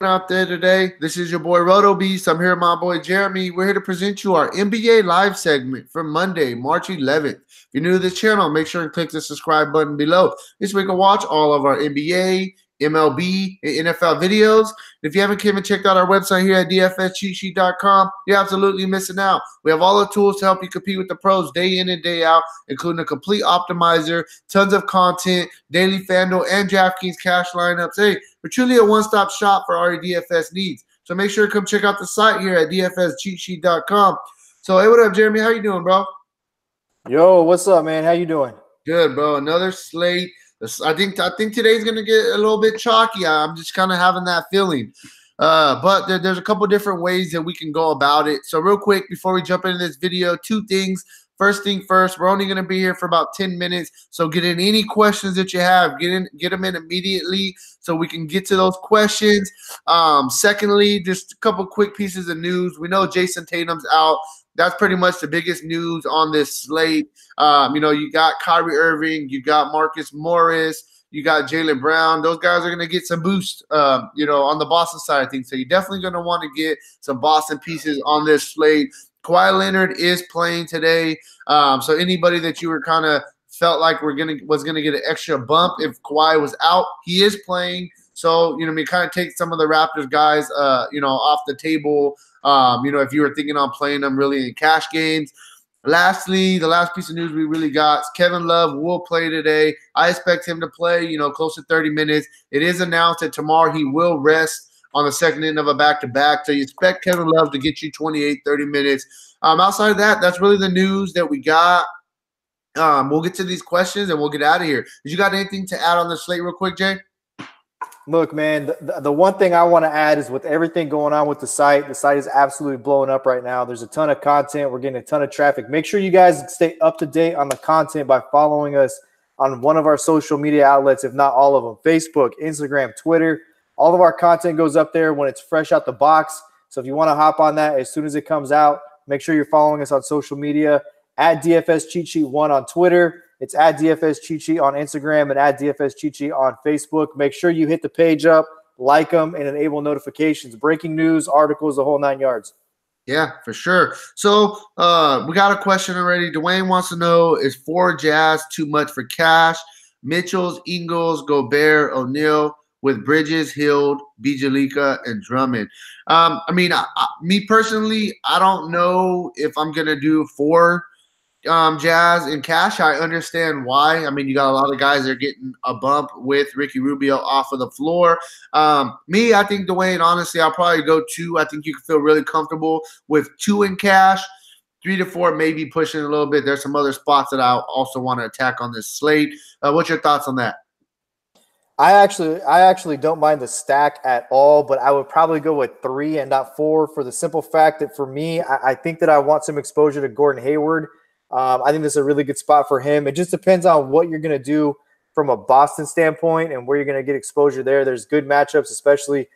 out there today? This is your boy Roto Beast. I'm here with my boy Jeremy. We're here to present you our NBA live segment for Monday, March 11th. If you're new to this channel, make sure and click the subscribe button below. This way you can watch all of our NBA, MLB, and NFL videos. If you haven't came and checked out our website here at dfscheatsheet.com, you're absolutely missing out. We have all the tools to help you compete with the pros day in and day out, including a complete optimizer, tons of content, daily Fanduel and Draftkings cash lineups. Hey, we're truly a one-stop shop for all your DFS needs. So make sure to come check out the site here at dfscheatsheet.com. So, hey, what up, Jeremy? How you doing, bro? Yo, what's up, man? How you doing? Good, bro. Another slate. I think today's gonna get a little bit chalky. I'm just kind of having that feeling. But there's a couple different ways that we can go about it. So real quick, before we jump into this video, two things. First thing first, we're only going to be here for about 10 minutes. So get in any questions that you have. Get them in immediately so we can get to those questions. Secondly, just a couple quick pieces of news. We know Jason Tatum's out. That's pretty much the biggest news on this slate. You got Kyrie Irving. You got Marcus Morris. You got Jaylen Brown. Those guys are going to get some boost, on the Boston side of things. So you're definitely going to want to get some Boston pieces on this slate. Kawhi Leonard is playing today. So anybody that you were kind of felt like was gonna get an extra bump if Kawhi was out, he is playing. So, kind of take some of the Raptors guys, off the table. If you were thinking on playing them really in cash games. Lastly, the last piece of news we really got is Kevin Love will play today. I expect him to play, close to 30 minutes. It is announced that tomorrow he will rest on the second end of a back-to-back. So you expect Kevin Love to get you 28, 30 minutes. Outside of that, that's really the news that we got. We'll get to these questions and we'll get out of here. Did you got anything to add on the slate real quick, Jay? Look, man, the one thing I want to add is with everything going on with the site is absolutely blowing up right now. There's a ton of content. We're getting a ton of traffic. Make sure you guys stay up to date on the content by following us on one of our social media outlets, if not all of them, Facebook, Instagram, Twitter. All of our content goes up there when it's fresh out the box. So if you want to hop on that as soon as it comes out, make sure you're following us on social media at DFS Cheat Sheet 1 on Twitter. It's at DFS Cheat Sheet on Instagram and at DFS Cheat Sheet on Facebook. Make sure you hit the page up, like them, and enable notifications. Breaking news, articles, the whole 9 yards. Yeah, for sure. So we got a question already. Dwayne wants to know, is 4 Jazz too much for cash? Mitchells, Ingles, Gobert, O'Neal, with Bridges, Hield, Bijalika, and Drummond. Me personally, I don't know if I'm going to do 4 Jazz in cash. I understand why. You got a lot of guys that are getting a bump with Ricky Rubio off of the floor. I think, Dwayne, honestly, I'll probably go 2. I think you can feel really comfortable with 2 in cash. 3 to 4, maybe pushing a little bit. There's some other spots that I also want to attack on this slate. What's your thoughts on that? I actually don't mind the stack at all, but I would probably go with 3 and not 4 for the simple fact that for me, I think that I want some exposure to Gordon Hayward. I think this is a really good spot for him. It just depends on what you're going to do from a Boston standpoint and where you're going to get exposure there. There's good matchups, especially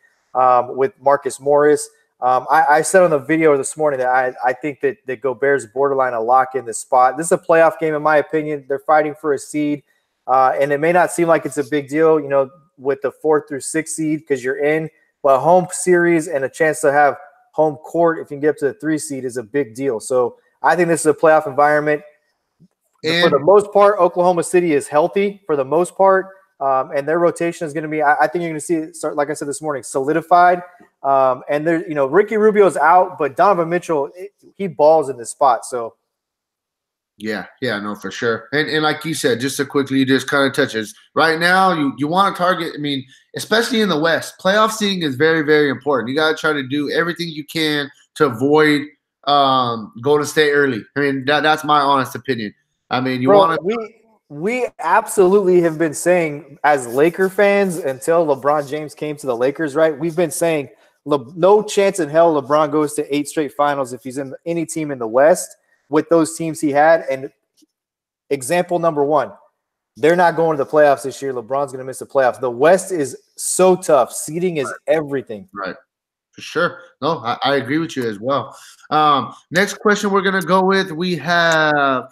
with Marcus Morris. I said on the video this morning that I think that Gobert's borderline a lock in this spot. This is a playoff game, in my opinion. They're fighting for a seed. And it may not seem like it's a big deal, with the 4th through 6th seed because you're in. But a home series and a chance to have home court if you can get up to the 3 seed is a big deal. So I think this is a playoff environment. For the most part, Oklahoma City is healthy for the most part. And their rotation is going to be, I think you're going to see it start, like I said this morning, solidified. And there, Ricky Rubio's out, but Donovan Mitchell, he balls in this spot. So Yeah, no, for sure. And like you said, just to quickly just kind of touch us. Right now, you want to target, especially in the West, playoff seeding is very, very important. You got to try to do everything you can to avoid Golden State early. That's my honest opinion. We absolutely have been saying as Laker fans until LeBron James came to the Lakers, right? We've been saying no chance in hell LeBron goes to 8 straight finals if he's in any team in the West with those teams he had. And example number 1, they're not going to the playoffs this year. LeBron's going to miss the playoffs. The West is so tough. Seeding is everything. Right. For sure. No, I agree with you as well. Next question we're going to go with, we have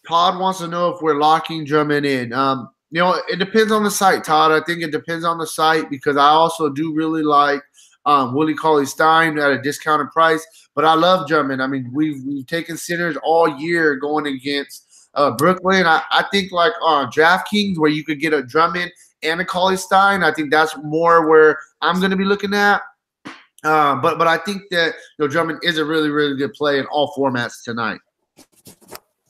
Todd wants to know if we're locking Drummond in. It depends on the site, Todd. I think it depends on the site because I also do really like Willie Cauley-Stein at a discounted price. But I love Drummond. I mean, we've taken centers all year going against Brooklyn. I think like on DraftKings where you could get a Drummond and a Cauley-Stein, I think that's more where I'm going to be looking at. But I think that Drummond is a really, really good play in all formats tonight.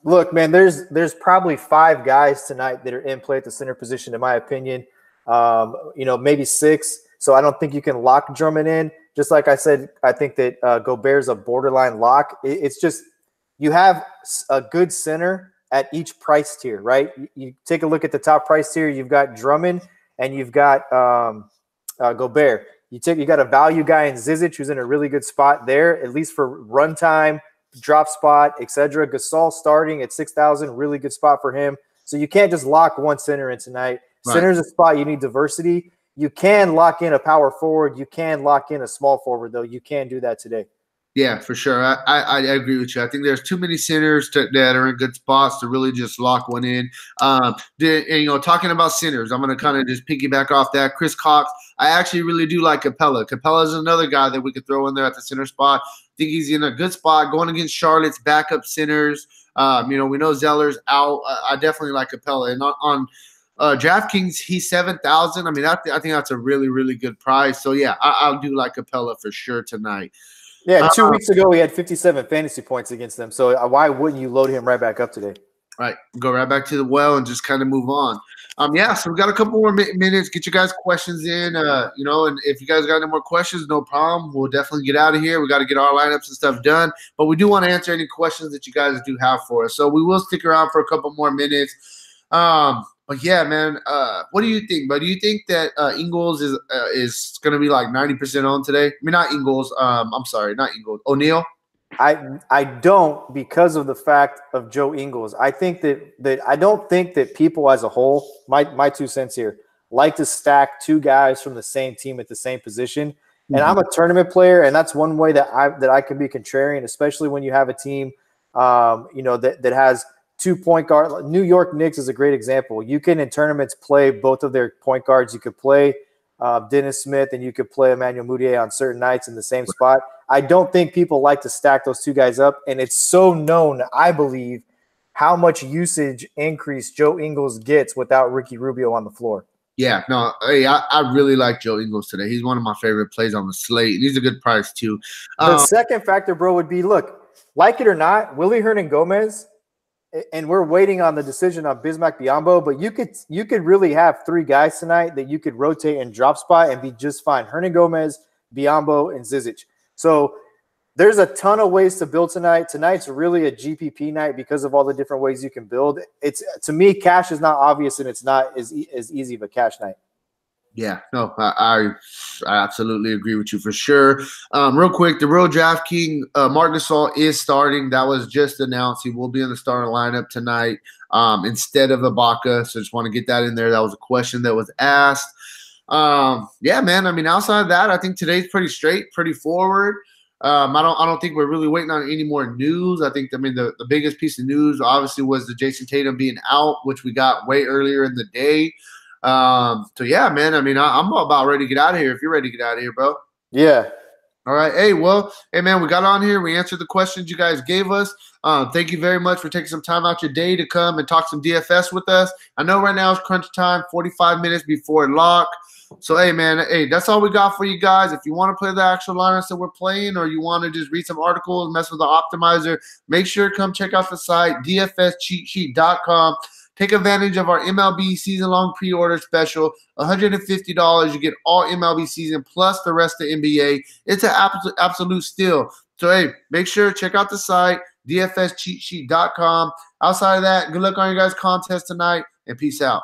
Look, man, there's probably 5 guys tonight that are in play at the center position, in my opinion. Maybe 6. So I don't think you can lock Drummond in. Just like I said, I think that Gobert's a borderline lock. It's just you have a good center at each price tier, right? You take a look at the top price tier. You've got Drummond and you've got Gobert. You got a value guy in Zizic who's in a really good spot there, at least for runtime, drop spot, etc. Gasol starting at 6,000, really good spot for him. So you can't just lock one center in tonight. Right. Center's a spot you need diversity. You can lock in a power forward. You can lock in a small forward, though. You can do that today. Yeah, for sure. I agree with you. I think there's too many centers that are in good spots to really just lock one in. Talking about centers, I'm going to kind of just piggyback off that. Chris Cox, I actually really do like Capella. Capella is another guy that we could throw in there at the center spot. I think he's in a good spot going against Charlotte's backup centers. We know Zeller's out. I definitely like Capella. And on DraftKings, he's 7,000. I mean, I think that's a really, really good price. So, yeah, I do like Capella for sure tonight. Yeah, 2 weeks ago he had 57 fantasy points against them. So why wouldn't you load him right back up today? Right, go right back to the well and just kind of move on. So we've got a couple more minutes. Get your guys' questions in, and if you guys got any more questions, no problem. We'll definitely get out of here. We got to get our lineups and stuff done, but we do want to answer any questions that you guys do have for us. So we will stick around for a couple more minutes. But yeah, man, what do you think? But do you think that Ingles is going to be like 90% on today? I mean, not Ingles. I'm sorry, not Ingles. O'Neal. I don't, because of the fact of Joe Ingles. I think that I don't think that people as a whole, my 2 cents here, like to stack 2 guys from the same team at the same position. Mm-hmm. And I'm a tournament player, and that's one way that I can be contrarian, especially when you have a team, that has 2 point guard. New York Knicks is a great example. You can in tournaments play both of their point guards. You could play Dennis Smith and you could play Emmanuel Mudiay on certain nights in the same spot. I don't think people like to stack those 2 guys up, and it's so known, I believe, how much usage increase Joe Ingles gets without Ricky Rubio on the floor. Yeah, no, hey, I really like Joe Ingles today. He's one of my favorite plays on the slate, and he's a good price too. The second factor, bro, would be, look, like it or not, Willie Hernangomez, and we're waiting on the decision on Bismack Biyombo, but you could really have 3 guys tonight that you could rotate and drop spot and be just fine. Hernangomez, Biyombo, and Zizic. So there's a ton of ways to build tonight. Tonight's really a GPP night because of all the different ways you can build. It's, to me, cash is not obvious, and it's not as easy of a cash night. Yeah, no, I absolutely agree with you for sure. Real quick, the real DraftKings, Marc Gasol is starting. That was just announced. He will be in the starting lineup tonight instead of Ibaka. So just want to get that in there. That was a question that was asked. Yeah, man. I mean, outside of that, I think today's pretty straight, pretty forward. I don't think we're really waiting on any more news. I think, the biggest piece of news obviously was the Jason Tatum being out, which we got way earlier in the day. So yeah, man, I mean, I'm about ready to get out of here. If you're ready to get out of here, bro. Yeah. All right. Hey, man, we got on here. We answered the questions you guys gave us. Thank you very much for taking some time out your day to come and talk some DFS with us. I know right now it's crunch time, 45 minutes before lock. So, hey, man, that's all we got for you guys. If you want to play the actual lineups that we're playing, or you want to just read some articles, mess with the optimizer, make sure to come check out the site, dfscheatsheet.com. Take advantage of our MLB season-long pre-order special, $150. You get all MLB season plus the rest of NBA. It's an absolute steal. So, hey, make sure to check out the site, dfscheatsheet.com. Outside of that, good luck on your guys' contest tonight, and peace out.